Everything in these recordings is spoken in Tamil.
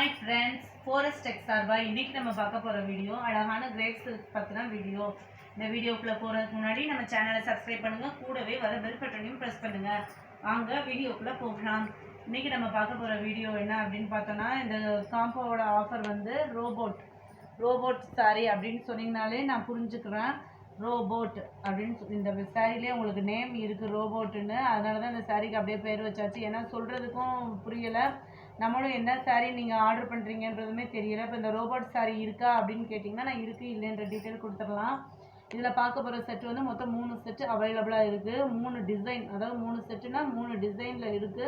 Hi friends, Forest Tech சார்பா இன்னைக்கு நம்ம பார்க்க போற வீடியோ அழகான கிரேப் சில்க் பத்தின வீடியோ. இந்த வீடியோக்குள்ள போறதுக்கு முன்னாடி நம்ம சேனலை சப்ஸ்கிரைப் பண்ணுங்க, கூடவே வர பெல் பட்டனையும் பிரஸ் பண்ணுங்க. வாங்க வீடியோக்குள்ள போகலாம். இன்னைக்கு நம்ம பார்க்க போற வீடியோ என்ன அப்படின்னு பார்த்தோம்னா, இந்த காம்போவோட ஆஃபர் வந்து ரோபோட் சாரி அப்படின்னு சொன்னீங்கனாலே நான் புரிஞ்சுக்கிறேன். ரோபோட் அப்படின்னு இந்த சாரிலே உங்களுக்கு நேம் இருக்குது ரோபோட்டுன்னு, அதனால தான் இந்த சாரிக்கு அப்படியே பேர் வச்சாச்சு. ஏன்னா சொல்கிறதுக்கும் புரியலை, நம்மளும் என்ன சாரீ நீங்கள் ஆர்டர் பண்ணுறீங்கன்றதுமே தெரியல. இப்போ இந்த ரோபோட் சாரீ இருக்கா அப்படின்னு கேட்டிங்கன்னா நான் இருக்குது இல்லைன்ற டீட்டெயில் கொடுத்துடலாம். இதில் பார்க்க போகிற செட்டு வந்து மொத்தம் 3 செட்டு அவைலபிளாக இருக்குது. 3 டிசைன், அதாவது 3 செட்டுனா 3 டிசைனில் இருக்குது.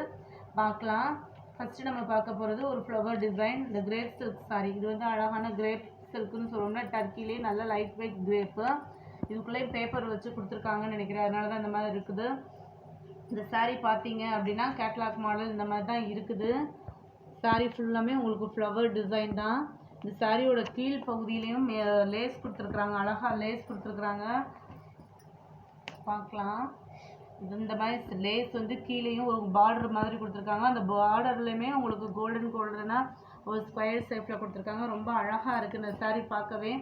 பார்க்கலாம். ஃபஸ்ட்டு நம்ம பார்க்க போகிறது ஒரு ஃப்ளவர் டிசைன், இந்த கிரேப் சில்க் சாரீ. இது வந்து அழகான கிரேப் சில்க்குன்னு சொல்லணும்னா டர்க்கிலே நல்ல லைட் வெயிட் கிரேப்பு. இதுக்குள்ளேயே பேப்பர் வச்சு கொடுத்துருக்காங்கன்னு நினைக்கிறேன், அதனால தான் இந்த மாதிரி இருக்குது. இந்த சாரீ பார்த்தீங்க அப்படின்னா கேட்லாக் மாடல் இந்த மாதிரி தான் இருக்குது. சாரீ ஃபுல்லாமே உங்களுக்கு ஃப்ளவர் டிசைன் தான். இந்த சாரியோட கீழ் பகுதியிலையும் லேஸ் கொடுத்துருக்குறாங்க, அழகாக லேஸ் கொடுத்துருக்குறாங்க. பார்க்கலாம். இது இந்த மாதிரி லேஸ் வந்து கீழேயும் ஒரு பார்டர் மாதிரி கொடுத்துருக்காங்க. அந்த பார்டர்லையுமே உங்களுக்கு கோல்டனாக ஒரு ஸ்கொயர் ஷேப்பில் கொடுத்துருக்காங்க. ரொம்ப அழகாக இருக்குது இந்த சாரீ பார்க்கவே.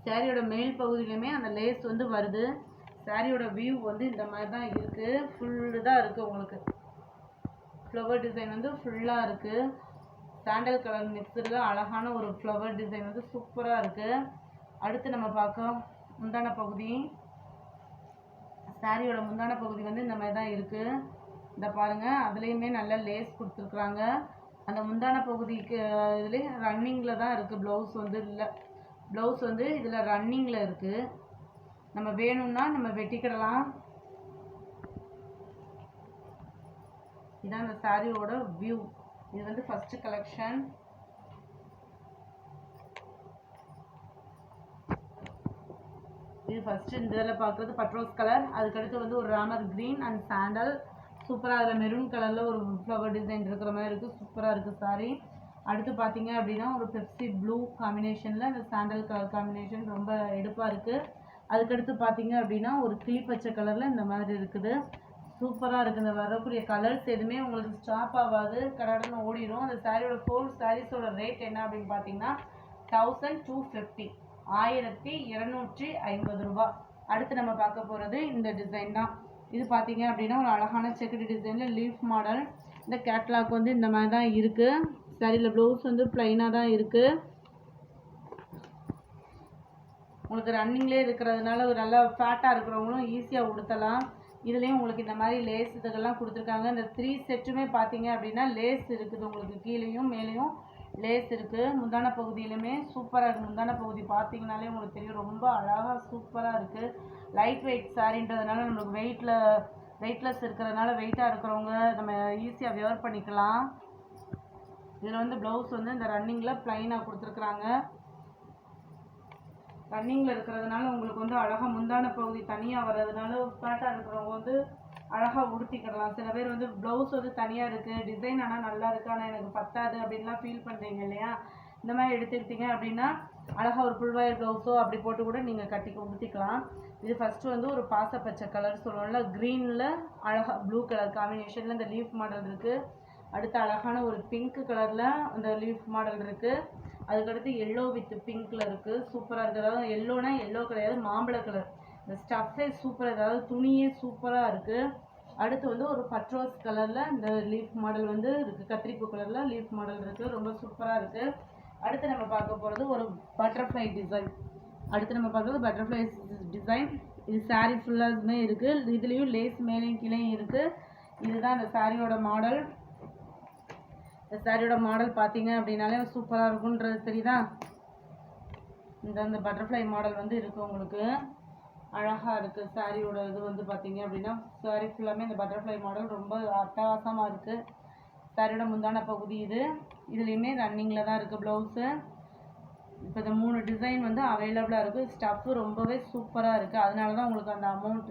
சாரியோட மேல் பகுதியிலையுமே அந்த லேஸ் வந்து வருது. சாரியோட வியூ வந்து இந்த மாதிரி தான் இருக்குது. ஃபுல்லு தான் இருக்குது உங்களுக்கு. ஃப்ளவர் டிசைன் வந்து ஃபுல்லாக இருக்குது. சாண்டல் கலர் மிக்சரில் அழகான ஒரு ஃப்ளவர் டிசைன் வந்து சூப்பராக இருக்குது. அடுத்து நம்ம பார்க்க முந்தான பகுதி. சாரியோட முந்தான பகுதி வந்து இந்த மாதிரி தான் இருக்குது. இந்த பாருங்கள், அதுலேயுமே நல்ல லேஸ் கொடுத்துருக்குறாங்க. அந்த முந்தான பகுதிக்கு இதுலேயே ரன்னிங்கில் தான் இருக்குது. ப்ளவுஸ் வந்து இல்லை, ப்ளவுஸ் வந்து இதில் ரன்னிங்கில் இருக்குது. நம்ம வேணும்னா நம்ம வெட்டிக்கிடலாம். இதான் அந்த சாரியோட வியூ. இது வந்து ஃபர்ஸ்ட் கலெக்ஷன். இது ஃபர்ஸ்ட் இந்த இதில் பார்க்குறது பட்ரோஸ் கலர். அதுக்கடுத்து வந்து ஒரு ராமர் கிரீன் அண்ட் சாண்டல். சூப்பராக அதில் மெரூன் கலரில் ஒரு ஃப்ளவர் டிசைன் இருக்கிற மாதிரி இருக்குது. சூப்பராக இருக்குது சாரி. அடுத்து பார்த்தீங்க அப்படின்னா ஒரு பெப்சி ப்ளூ காம்பினேஷனில் இந்த சாண்டல் கலர் காம்பினேஷன் ரொம்ப எடுப்பாக இருக்குது. அதுக்கடுத்து பார்த்தீங்க அப்படின்னா ஒரு கிளி பச்சை கலரில் இந்த மாதிரி இருக்குது. சூப்பராக இருக்குது. இந்த வரக்கூடிய கலர்ஸ் எதுவுமே உங்களுக்கு ஸ்டாப் ஆகாது, கடன்னு ஓடிடும். அந்த சாரியோட ஃபோர் சாரீஸோட ரேட் என்ன அப்படின்னு பார்த்தீங்கன்னா 1250, 1250 ரூபா. அடுத்து நம்ம பார்க்க போகிறது இந்த டிசைன் தான். இது பார்த்தீங்க அப்படின்னா ஒரு அழகான செக்குடு டிசைனில் லீஃப் மாடல். இந்த கேட்லாக் வந்து இந்த மாதிரி தான் இருக்குது. சாரியில் ப்ளவுஸ் வந்து ப்ளைனாக தான் இருக்குது. உங்களுக்கு ரன்னிங்லேயே இருக்கிறதுனால ஒரு நல்லா ஃபேட்டாக இருக்கிறவங்களும் ஈஸியாக உடுத்தலாம். இதுலேயும் உங்களுக்கு இந்த மாதிரி லேஸ் இதெல்லாம் கொடுத்துருக்காங்க. இந்த 3 செட்டுமே பார்த்தீங்க அப்படின்னா லேஸ் இருக்குது. உங்களுக்கு கீழேயும் மேலேயும் லேஸ் இருக்குது. முந்தான பகுதியிலுமே சூப்பராக இருக்குது. முந்தான பகுதி பார்த்தீங்கனாலே உங்களுக்கு தெரியும், ரொம்ப அழகாக சூப்பராக இருக்குது. லைட் வெயிட் சாரின்றதுனால நம்மளுக்கு வெயிட்லெஸ் இருக்கிறதுனால வெயிட்டாக இருக்கிறவங்க நம்ம ஈஸியாக வியர் பண்ணிக்கலாம். இதில் வந்து ப்ளவுஸ் வந்து இந்த ரன்னிங்கில் ப்ளைனாக கொடுத்துருக்குறாங்க. ரன்னிங்கில் இருக்கிறதுனால உங்களுக்கு வந்து அழகாக முந்தான பகுதி தனியாக வர்றதுனால ஃபேட்டாக இருக்கிறவங்க வந்து அழகாக உடுத்திக்கிடலாம். சில பேர் வந்து ப்ளவுஸ் வந்து தனியாக இருக்குது, டிசைன் ஆனால் நல்லா இருக்குது, ஆனால் எனக்கு பத்தாது அப்படின்லாம் ஃபீல் பண்ணுறீங்க இல்லையா? இந்த மாதிரி எடுத்துக்கிட்டிங்க அப்படின்னா அழகாக ஒரு ஃபுல்வயர் ப்ளவுஸோ அப்படி போட்டு கூட நீங்கள் உடுத்திக்கலாம். இது ஃபஸ்ட்டு வந்து ஒரு பாசப்பச்சை கலர் சொல்லுவோம்ல, க்ரீனில் அழகாக ப்ளூ கலர் காம்பினேஷனில் இந்த லீஃப் மாடல் இருக்குது. அடுத்து அழகான ஒரு பிங்க் கலரில் அந்த லீஃப் மாடல் இருக்குது. அதுக்கடுத்து எல்லோ வித் பிங்க்கில் இருக்குது. சூப்பராக இருக்குது. அதாவது எல்லோனா எல்லோ கிடையாது, மாம்பழ கலர். இந்த ஸ்டஃப்பே சூப்பராக, அதாவது துணியே சூப்பராக இருக்குது. அடுத்து வந்து ஒரு பட்ரோஸ் கலரில் இந்த லீஃப் மாடல் வந்து இருக்குது. கத்திரிப்பூ கலரில் லீஃப் மாடல் இருக்குது. ரொம்ப சூப்பராக இருக்குது. அடுத்து நம்ம பார்க்க போகிறது ஒரு பட்டர்ஃப்ளை டிசைன். இது சாரீ ஃபுல்லாகவே இருக்குது. இதுலேயும் லேஸ் மேலேயும் கீழேயும் இருக்குது. இதுதான் இந்த சாரியோட மாடல். இந்த சாரியோட மாடல் பார்த்தீங்க அப்படின்னாலே சூப்பராக இருக்குன்றது தெரியுதா? இந்த பட்டர்ஃப்ளை மாடல் வந்து இருக்குது. உங்களுக்கு அழகாக இருக்குது. சாரியோட இது வந்து பார்த்தீங்க அப்படின்னா சாரி ஃபுல்லாமே இந்த பட்டர்ஃப்ளை மாடல் ரொம்ப அட்டகாசமாக இருக்குது. சாரியோட முந்தான பகுதி இதுலேயுமே ரன்னிங்கில் தான் இருக்குது ப்ளவுஸு. இப்போ இந்த 3 டிசைன் வந்து அவைலபிளாக இருக்குது. ஸ்டஃப்பு ரொம்பவே சூப்பராக இருக்குது. அதனால தான் உங்களுக்கு அந்த அமௌண்ட்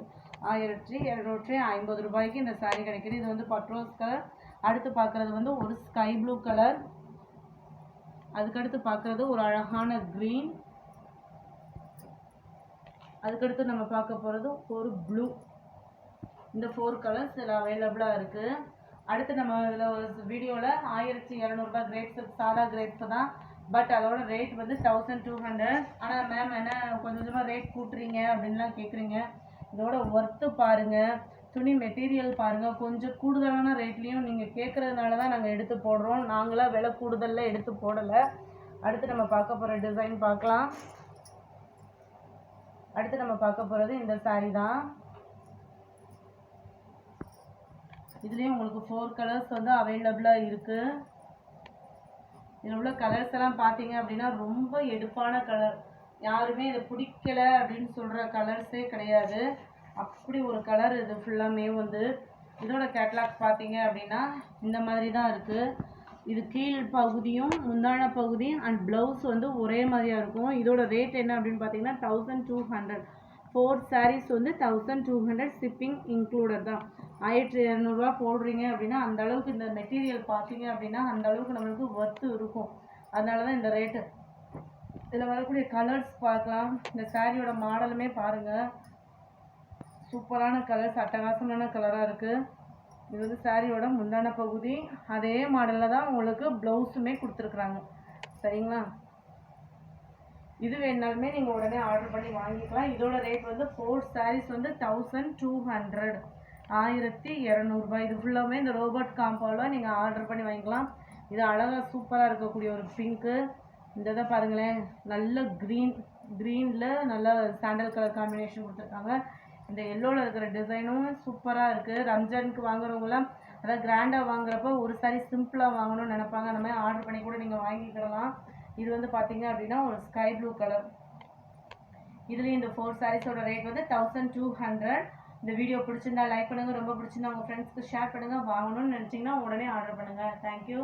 1250 ரூபாய்க்கு இந்த சாரீ கிடைக்கிது. இது வந்து பட்ரோஸ் கலர். அடுத்து பார்க்குறது வந்து ஒரு ஸ்கை ப்ளூ கலர். அதுக்கடுத்து பார்க்குறது ஒரு அழகான க்ரீன். அதுக்கடுத்து நம்ம பார்க்க போகிறது ஒரு ப்ளூ. இந்த 4 கலர்ஸ் இதில் அவைலபிளாக இருக்குது. அடுத்து நம்ம இதில் வீடியோவில் 1200 கிரேப்ஸ் சாதா கிரேப்ஸ் தான். பட் அதோட ரேட் வந்து 1200. ஆனால் மேம் என்ன கொஞ்சம் கொஞ்சமாக ரேட் கூட்டுறீங்க அப்படின்லாம் கேட்குறீங்க. இதோட ஒர்த்து பாருங்கள், துணி மெட்டீரியல் பாருங்கள். கொஞ்சம் கூடுதலான ரேட்லேயும் நீங்கள் கேட்குறதுனால தான் நாங்கள் எடுத்து போடுறோம். நாங்களாம் விலை கூடுதலில் எடுத்து போடலை. அடுத்து நம்ம பார்க்க போகிற டிசைன் பார்க்கலாம். அடுத்து நம்ம பார்க்க போகிறது இந்த saree தான். இதுலேயும் உங்களுக்கு 4 கலர்ஸ் வந்து அவைலபிளாக இருக்குது. இதில் உள்ள கலர்ஸ் எல்லாம் பார்த்தீங்க அப்படின்னா ரொம்ப எடுப்பான கலர். யாருமே இதை பிடிக்கல அப்படின்னு சொல்கிற கலர்ஸே கிடையாது. அப்படி ஒரு கலர் இது ஃபுல்லாமே வந்து. இதோட கேட்லாக் பார்த்தீங்க அப்படின்னா இந்த மாதிரி தான் இருக்குது. இது கீழ் பகுதியும் முந்தான பகுதியும் அண்ட் ப்ளவுஸ் வந்து ஒரே மாதிரியாக இருக்கும். இதோட ரேட் என்ன அப்படின்னு பார்த்தீங்கன்னா 1200. 4 sarees வந்து 1200, ஷிப்பிங் இன்க்ளூடட் தான். 1200 போடுறீங்க அப்படின்னா அந்த அளவுக்கு இந்த மெட்டீரியல் பார்த்தீங்க அப்படின்னா அந்த அளவுக்கு நம்மளுக்கு ஒர்த்து இருக்கும். அதனால தான் இந்த ரேட்டு. இதில் வரக்கூடிய கலர்ஸ் பார்க்கலாம். இந்த சாரியோட மாடலுமே பாருங்கள், சூப்பரான கலர்ஸ், அட்டகாசமான கலராக இருக்குது. இது வந்து சாரியோட முந்தான பகுதி. அதே மாடலில் தான் உங்களுக்கு ப்ளவுஸுமே கொடுத்துருக்குறாங்க. சரிங்களா? இது வேணாலுமே நீங்கள் உடனே ஆர்டர் பண்ணி வாங்கிக்கலாம். இதோட ரேட் வந்து 4 sarees வந்து 1200, 1200. இது ஃபுல்லாமே இந்த ரோபோட் காம்போவில் நீங்கள் ஆர்டர் பண்ணி வாங்கிக்கலாம். இது அழகாக சூப்பராக இருக்கக்கூடிய ஒரு பிங்க்கு. இந்த இதை பாருங்களேன், நல்ல க்ரீனில் நல்ல சாண்டல் கலர் காம்பினேஷன் கொடுத்துருக்காங்க. இந்த எல்லோவில் இருக்கிற டிசைனும் சூப்பராக இருக்குது. ரம்ஜானுக்கு வாங்குறவங்களாம் அதாவது கிராண்டாக வாங்குறப்போ ஒரு saree சிம்பிளாக வாங்கணும்னு நினைப்பாங்க. அந்த மாதிரி ஆர்டர் பண்ணி கூட நீங்கள் வாங்கிக்கலாம். இது வந்து பார்த்தீங்க அப்படின்னா ஒரு ஸ்கை ப்ளூ கலர். இதுலேயும் இந்த 4 sareesோட ரேட் வந்து 1200. இந்த வீடியோ பிடிச்சிருந்தா லைக் பண்ணுங்கள், ரொம்ப பிடிச்சிருந்தா உங்கள் ஃப்ரெண்ட்ஸ்க்கு ஷேர் பண்ணுங்கள். வாங்கணும்னு நினச்சிங்கன்னா உடனே ஆர்டர் பண்ணுங்கள். தேங்க்யூ.